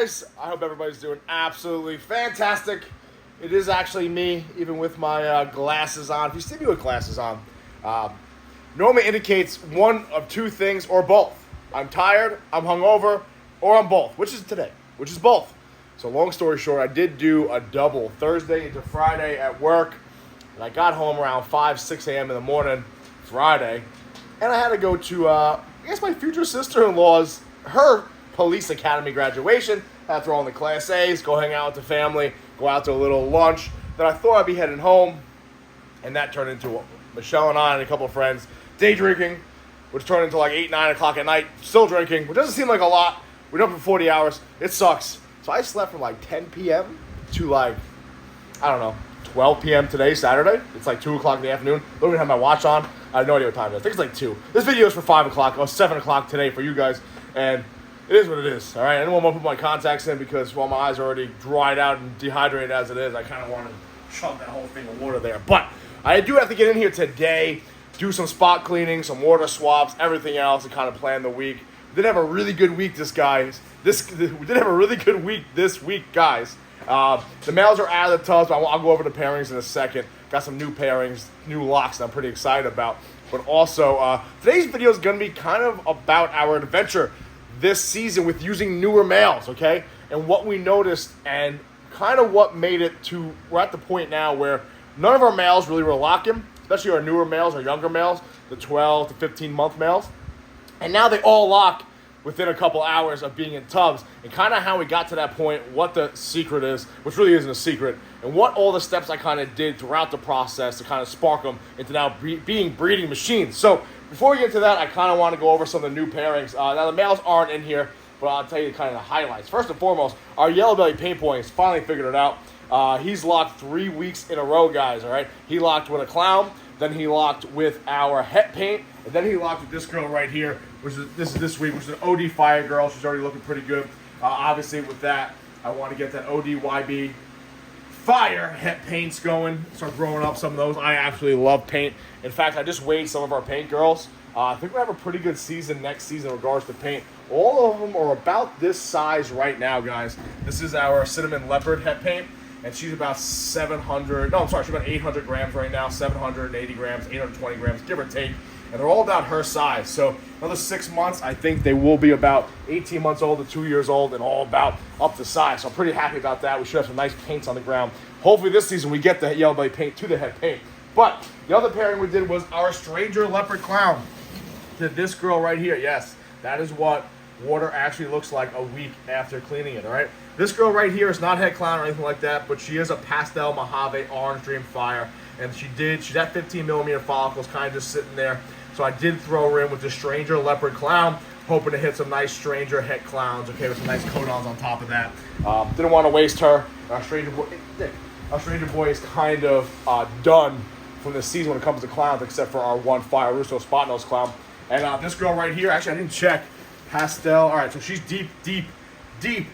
guys? I hope everybody's doing absolutely fantastic. It is actually me, even with my glasses on. If you see me with glasses on, normally indicates one of two things or both. I'm tired, I'm hungover, or I'm both, which is today, which is both. So long story short, I did do a double Thursday into Friday at work, and I got home around 5, 6 a.m. in the morning Friday, and I had to go to, I guess my future sister-in-law's, her police academy graduation. I had to throw on the Class A's, go hang out with the family, go out to a little lunch. Then I thought I'd be heading home, and that turned into Michelle and I and a couple of friends day drinking, which turned into like 8, 9 o'clock at night, still drinking, which doesn't seem like a lot. We're up for 40 hours. It sucks. So I slept from like 10 p.m. to like, I don't know, 12 p.m. today, Saturday. It's like 2 o'clock in the afternoon. Don't even have my watch on. I have no idea what time it is. I think it's like 2. This video is for 5 o'clock. It was 7 o'clock today for you guys. And it is what it is, all right? I didn't want to put my contacts in because, well, my eyes are already dried out and dehydrated as it is. I kind of want to chug that whole thing of water there. But I do have to get in here today, do some spot cleaning, some water swaps, everything else, and kind of plan the week. We did have a really good week, we did have a really good week this week, guys. The males are out of the tubs, but I'll go over the pairings in a second. Got some new pairings, new locks that I'm pretty excited about. But also, today's video is going to be kind of about our adventure this season with using newer males, okay? And what we noticed and kind of what made it to, we're at the point now where none of our males really were locking, especially our newer males, our younger males, the 12 to 15 month males. And now they all lock within a couple hours of being in tubs, and kind of how we got to that point, what the secret is, which really isn't a secret, and what all the steps I kind of did throughout the process to kind of spark them into now being breeding machines. So before we get to that, I kind of want to go over some of the new pairings. Now the males aren't in here, but I'll tell you kind of the highlights. First and foremost, our yellow belly paint boy has finally figured it out. He's locked 3 weeks in a row, guys, all right? He locked with a clown, then he locked with our het paint, and then he locked with this girl right here, which is this week, which is an OD Fire girl. She's already looking pretty good. Obviously, with that, I want to get that OD YB Fire het paints going. Start growing up some of those. I absolutely love paint. In fact, I just weighed some of our paint girls. I think we're going to have a pretty good season next season in regards to paint. All of them are about this size right now, guys. This is our Cinnamon Leopard het paint, and she's about 700. No, I'm sorry, she's about 800 grams right now. 780 grams, 820 grams, give or take. And they're all about her size. So another 6 months, I think they will be about 18 months old to 2 years old and all about up to size. So I'm pretty happy about that. We should have some nice paints on the ground. Hopefully this season we get the yellow belly paint to the head paint. But the other pairing we did was our Stranger Leopard Clown to this girl right here. Yes, that is what water actually looks like a week after cleaning it, all right? This girl right here is not head clown or anything like that, but she is a pastel Mojave Orange Dream Fire. And she's at 15 millimeter follicles, kind of just sitting there. So I did throw her in with the Stranger Leopard Clown, hoping to hit some nice Stranger het clowns, okay, with some nice codons on top of that. Didn't want to waste her. Our Stranger Boy is kind of done from the season when it comes to clowns, except for our one Fire Russo Spot Nose Clown. And this girl right here, actually I didn't check, pastel. All right, so she's deep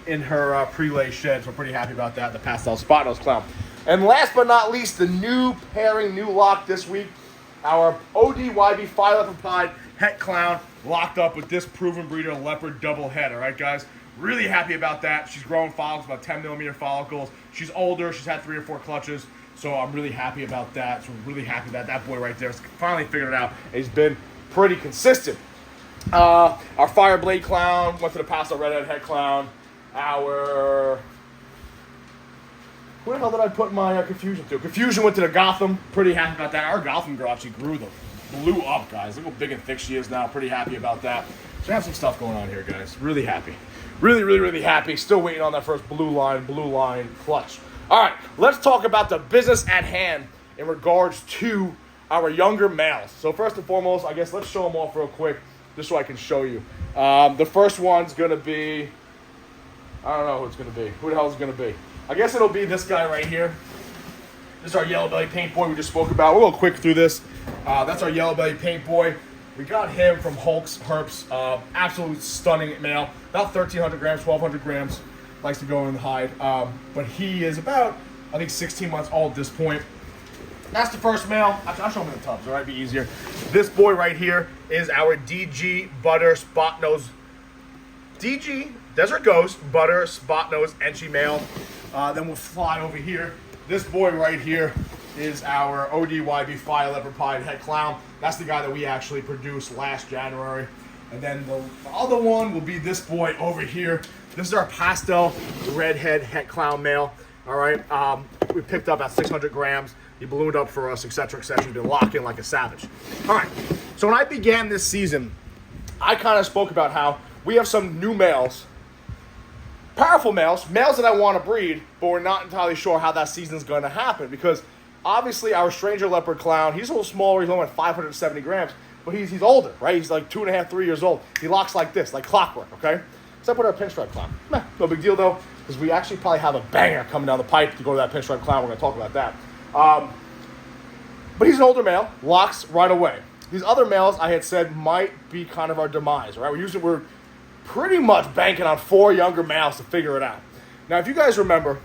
in her pre-lay shed, so I'm pretty happy about that, the pastel Spot Nose Clown. And last but not least, the new pairing, new lock this week, our ODYB Fire Leopard Pied het clown locked up with this proven breeder leopard double head. All right, guys, really happy about that. She's growing follicles, about 10 millimeter follicles. She's older. She's had 3 or 4 clutches, so I'm really happy about that. So I'm really happy that that boy right there has finally figured it out. He's been pretty consistent. Our Fire Blade Clown went to the pastel redhead het clown. Who the hell did I put my Confusion to? Confusion went to the Gotham. Pretty happy about that. Our Gotham girl actually blew up, guys. Look how big and thick she is now. Pretty happy about that. So I have some stuff going on here, guys. Really happy. Really happy. Still waiting on that first blue line clutch. All right, let's talk about the business at hand in regards to our younger males. So first and foremost, I guess let's show them off real quick, just so I can show you. The first one's going to be, I don't know who it's going to be. Who the hell is it going to be? I guess it'll be this guy right here. This is our yellow belly paint boy we just spoke about. We'll go quick through this. That's our yellow belly paint boy. We got him from Hulk's Herps. Absolute stunning male. About 1,300 grams, 1,200 grams. Likes to go in the hide. But he is about, I think, 16 months old at this point. That's the first male. I'll show him in the tubs, all right? Be easier. This boy right here is our DG Butter Spot Nose. DG Desert Ghost, Butter, Spot Nose, Enchi Male. Then we'll fly over here. This boy right here is our ODYB Fire Leopard Pied Het Clown. That's the guy that we actually produced last January. And then the other one will be this boy over here. This is our pastel redhead Het Clown male. All right, we picked up at 600 grams. He ballooned up for us, etc., etc. He's been locking like a savage. All right, so when I began this season, I kind of spoke about how we have some new males, powerful males that I want to breed, but we're not entirely sure how that season's going to happen because obviously our Stranger Leopard Clown, he's a little smaller, he's only at 570 grams, but he's older, right? He's like 2.5, 3 years old. He locks like this, like clockwork, okay? Except with our pinstripe clown. No big deal though, because we actually probably have a banger coming down the pipe to go to that pinstripe clown. We're going to talk about that. But he's an older male, locks right away. These other males I had said might be kind of our demise, right? We're pretty much banking on 4 younger males to figure it out. Now, if you guys remember,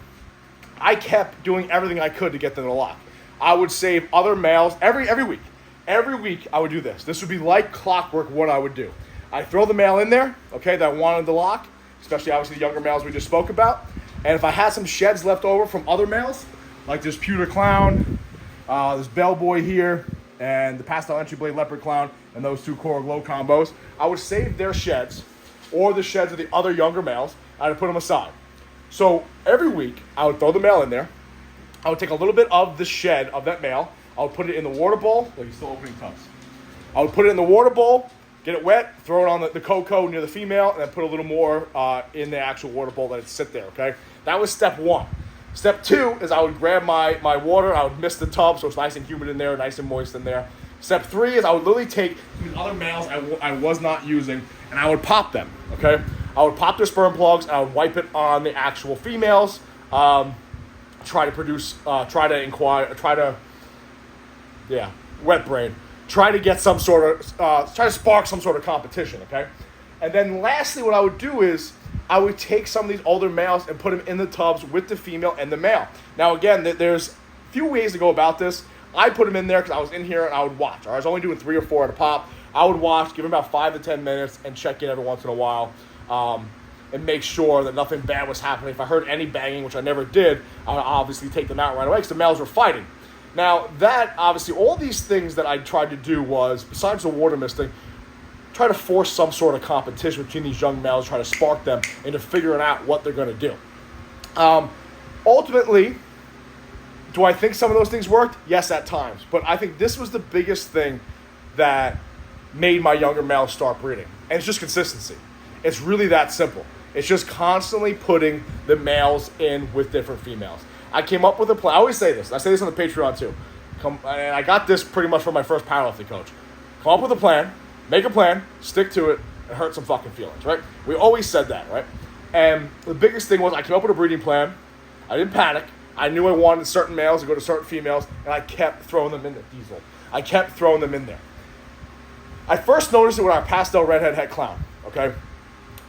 I kept doing everything I could to get them to lock. I would save other males every week. Every week I would do this. This would be like clockwork what I would do. I'd throw the male in there, okay, that I wanted to lock, especially obviously the younger males we just spoke about. And if I had some sheds left over from other males, like this Pewter Clown, this Bellboy here, and the Pastel Entry Blade Leopard Clown, and those 2 Core Glow combos, I would save their sheds, or the sheds of the other younger males, I would put them aside. So every week, I would throw the male in there. I would take a little bit of the shed of that male. I would put it in the water bowl. Look, he's still opening tubs. I would put it in the water bowl, get it wet, throw it on the cocoa near the female, and then put a little more in the actual water bowl, let it sit there, okay? That was step 1. Step 2 is I would grab my water, I would mist the tub so it's nice and humid in there, nice and moist in there. Step 3 is I would literally take these other males I was not using, and I would pop them, okay? I would pop their sperm plugs, and I would wipe it on the actual females, wet brain. Try to get some sort of, try to spark some sort of competition, okay? And then lastly, what I would do is I would take some of these older males and put them in the tubs with the female and the male. Now, again, there's a few ways to go about this. I put them in there because I was in here and I would watch. I was only doing 3 or 4 at a pop. I would watch, give them about 5 to 10 minutes, and check in every once in a while and make sure that nothing bad was happening. If I heard any banging, which I never did, I would obviously take them out right away because the males were fighting. Now, that, obviously, all these things that I tried to do was, besides the water misting, try to force some sort of competition between these young males, try to spark them into figuring out what they're going to do. Ultimately, do I think some of those things worked? Yes, at times. But I think this was the biggest thing that made my younger males start breeding. And it's just consistency. It's really that simple. It's just constantly putting the males in with different females. I came up with a plan. I always say this. I say this on the Patreon too. And I got this pretty much from my first powerlifting coach. Come up with a plan, make a plan, stick to it, and hurt some fucking feelings, right? We always said that, right? And the biggest thing was I came up with a breeding plan. I didn't panic. I knew I wanted certain males to go to certain females, and I kept throwing them in there. Diesel. I kept throwing them in there. I first noticed it with our pastel redhead Het Clown, okay?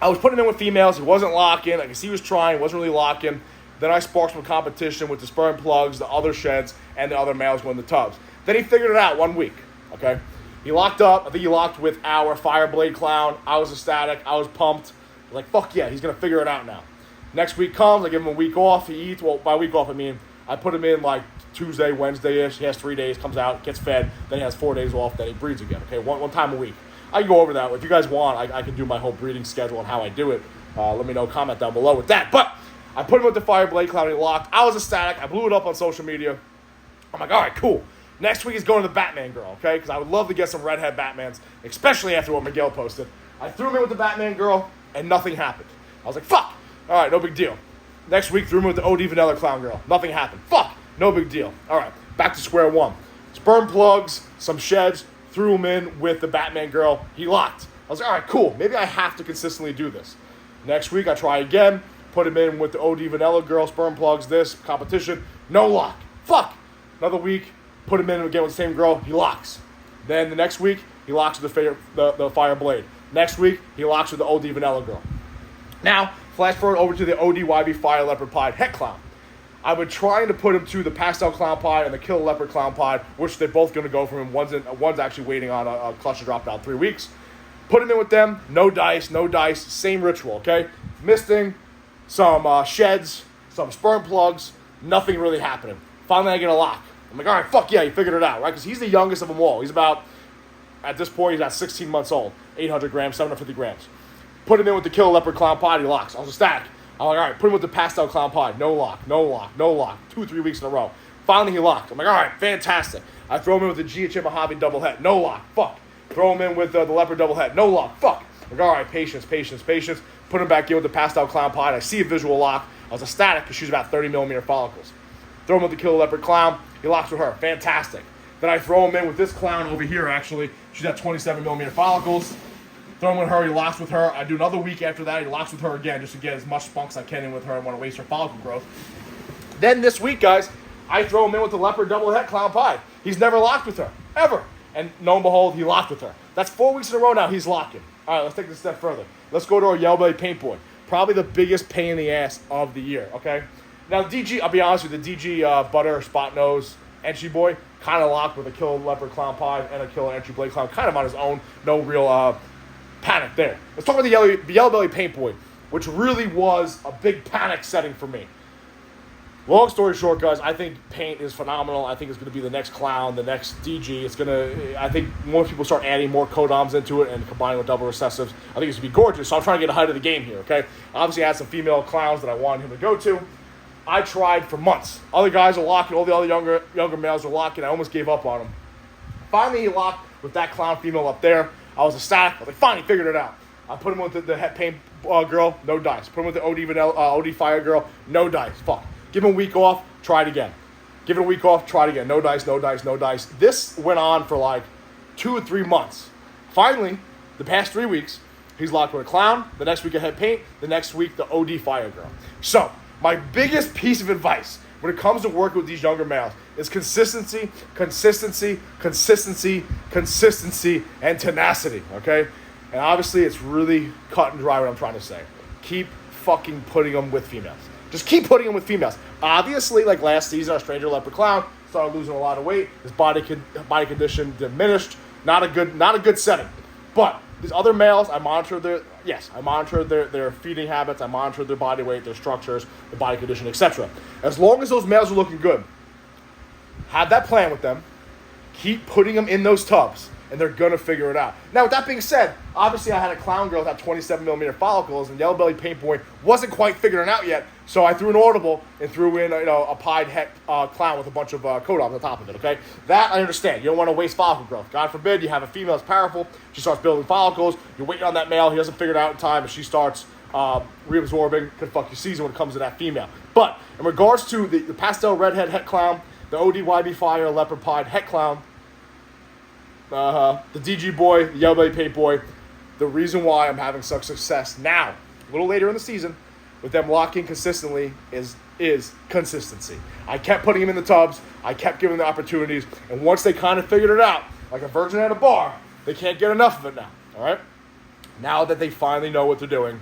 I was putting him in with females. He wasn't locking. I could see he was trying. Wasn't really locking. Then I sparked some competition with the sperm plugs, the other sheds, and the other males going in the tubs. Then he figured it out 1 week, okay? He locked up. I think he locked with our Fireblade Clown. I was ecstatic. I was pumped. I was like, fuck yeah, he's going to figure it out now. Next week comes. I give him a week off. He eats. Well, by week off, I mean I put him in like Tuesday, Wednesday-ish. He has 3 days, comes out, gets fed. Then he has 4 days off. Then he breeds again, okay? One time a week. I can go over that. If you guys want, I can do my whole breeding schedule and how I do it. Let me know. Comment down below with that. But I put him with the Fireblade Clown. He locked. I was ecstatic. I blew it up on social media. I'm like, all right, cool. Next week he's going to the Batman girl, okay? Because I would love to get some redhead Batmans, especially after what Miguel posted. I threw him in with the Batman girl, and nothing happened. I was like, fuck. All right, no big deal. Next week, threw him with the OD Vanilla Clown girl. Nothing happened. Fuck. No big deal. All right, back to square one. Sperm plugs, some sheds, threw him in with the Batman girl. He locked. I was like, all right, cool. Maybe I have to consistently do this. Next week, I try again. Put him in with the OD Vanilla girl, sperm plugs, this, competition. No lock. Fuck. Another week, put him in again with the same girl. He locks. Then the next week, he locks with the Fire Blade. Next week, he locks with the OD Vanilla girl. Now, flash forward over to the ODYB Fire Leopard Pied Het Clown. I would try to put him to the Pastel Clown Pied and the Kill Leopard Clown Pied, which they're both going to go for him. One's actually waiting on a clutch to drop out 3 weeks. Put him in with them. No dice, same ritual, okay? misting, some sheds, some sperm plugs, nothing really happening. Finally, I get a lock. I'm like, all right, fuck yeah, he figured it out, right? Because he's the youngest of them all. He's about, at this point, he's about 16 months old, 800 grams, 750 grams. Put him in with the Killer Leopard Clown Pod, he locks. I was ecstatic. I'm like, all right, put him with the Pastel Clown Pod. No lock, no lock, no lock. 2-3 weeks in a row. Finally, he locked. I'm like, all right, fantastic. I throw him in with the GHM Mojave double head. No lock, fuck. Throw him in with the Leopard double head. No lock, fuck. I'm like, all right, patience. Put him back in with the Pastel Clown Pod. I see a visual lock. I was ecstatic because she's about 30 millimeter follicles. Throw him with the Killer Leopard Clown. He locks with her. Fantastic. Then I throw him in with this clown over here, actually. She's got 27 millimeter follicles. Throw him with her. He locks with her. I do another week after that. He locks with her again just to get as much spunk as I can in with her. I want to waste her follicle growth. Then this week, guys, I throw him in with the Leopard double head Clown Pie. He's never locked with her, ever. And lo and behold, he locked with her. That's 4 weeks in a row now he's locking. All right, let's take this a step further. Let's go to our Yellow Belly Paint Boy. Probably the biggest pain in the ass of the year, okay? Now, DG, I'll be honest with you, the DG Butter, Spot Nose, Entry Boy, kind of locked with a Killer Leopard Clown Pie and a Killer Entry Blade Clown, kind of on his own. No real panic there. Let's talk about the Yellow Belly Paint Boy, which really was a big panic setting for me. Long story short, guys, I think paint is phenomenal. I think it's going to be the next clown, the next DG. It's going to, I think more people start adding more codoms into it and combining with double recessives. I think it's going to be gorgeous. So I'm trying to get ahead of the game here, okay? Obviously, I had some female clowns that I wanted him to go to. I tried for months. Other guys are locking. All the other younger males are locking. I almost gave up on him. Finally, he locked with that clown female up there. I was ecstatic. I was like, fine, he figured it out. I put him with the head paint girl, no dice. Put him with the OD Fire girl, no dice. Fuck. Give him a week off, try it again. Give it a week off, try it again. No dice, no dice, no dice. This went on for like 2 or 3 months. Finally, the past 3 weeks, he's locked with a clown. The next week, a head paint. The next week, the OD Fire girl. So, my biggest piece of advice when it comes to working with these younger males is consistency, and tenacity, okay? And obviously, it's really cut and dry what I'm trying to say. Keep fucking putting them with females. Just keep putting them with females. Obviously, like last season, our Stranger Leopard Clown started losing a lot of weight. His body condition diminished. Not a good setting. But these other males, I monitored their feeding habits. I monitored their body weight, their structures, their body condition, etc. As long as those males are looking good, have that plan with them. Keep putting them in those tubs, and they're going to figure it out. Now, with that being said, obviously I had a clown girl that had 27 millimeter follicles, and Yellow Belly Paint Boy wasn't quite figuring it out yet, so I threw an audible and threw in a pied het clown with a bunch of codoms on top of it, okay? That I understand. You don't want to waste follicle growth. God forbid you have a female that's powerful, she starts building follicles, you're waiting on that male, he doesn't figure it out in time, and she starts reabsorbing, could fuck your season when it comes to that female. But in regards to the pastel redhead het clown, the ODYB Fire Leopard Pied het clown, the DG Boy, the Yellow Belly Paint Boy, the reason why I'm having such success now, a little later in the season, with them locking consistently is consistency. I kept putting them in the tubs. I kept giving them the opportunities. And once they kind of figured it out, like a virgin at a bar, they can't get enough of it now, all right? Now that they finally know what they're doing,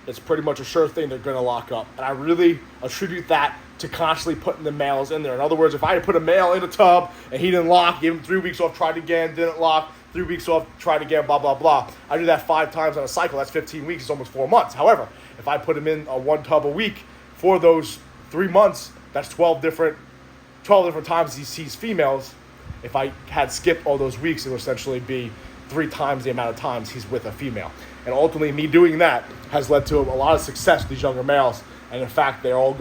it's pretty much a sure thing they're going to lock up. And I really attribute that to constantly putting the males in there. In other words, if I had put a male in a tub and he didn't lock, gave him 3 weeks off, tried again, didn't lock, 3 weeks off, tried again, blah, blah, blah. I do that 5 times on a cycle. That's 15 weeks. It's almost 4 months. However, if I put him in one tub a week for those 3 months, that's 12 different times he sees females. If I had skipped all those weeks, it would essentially be 3 times the amount of times he's with a female. And ultimately, me doing that has led to a lot of success with these younger males. And in fact, they're all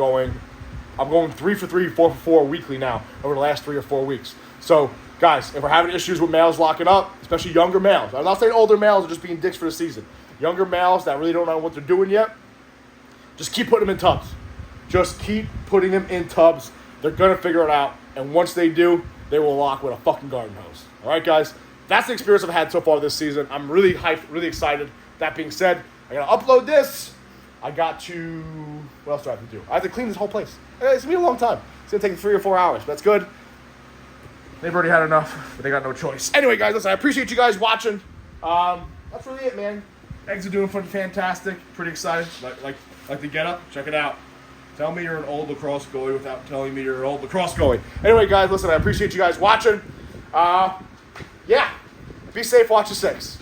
I'm going 3 for 3, 4 for 4 weekly now over the last 3 or 4 weeks. So, guys, if we're having issues with males locking up, especially younger males, I'm not saying older males are just being dicks for the season. Younger males that really don't know what they're doing yet, just keep putting them in tubs. Just keep putting them in tubs. They're going to figure it out. And once they do, they will lock with a fucking garden hose. All right, guys? That's the experience I've had so far this season. I'm really hyped, really excited. That being said, I'm going to upload this. What else do I have to do? I have to clean this whole place. It's going to be a long time. It's going to take 3 or 4 hours. But that's good. They've already had enough, but they got no choice. Anyway, guys, listen, I appreciate you guys watching. That's really it, man. Eggs are doing fantastic. Pretty excited. Like the get up? Check it out. Tell me you're an old lacrosse goalie without telling me you're an old lacrosse goalie. Anyway, guys, listen, I appreciate you guys watching. Yeah. Be safe. Watch the 6.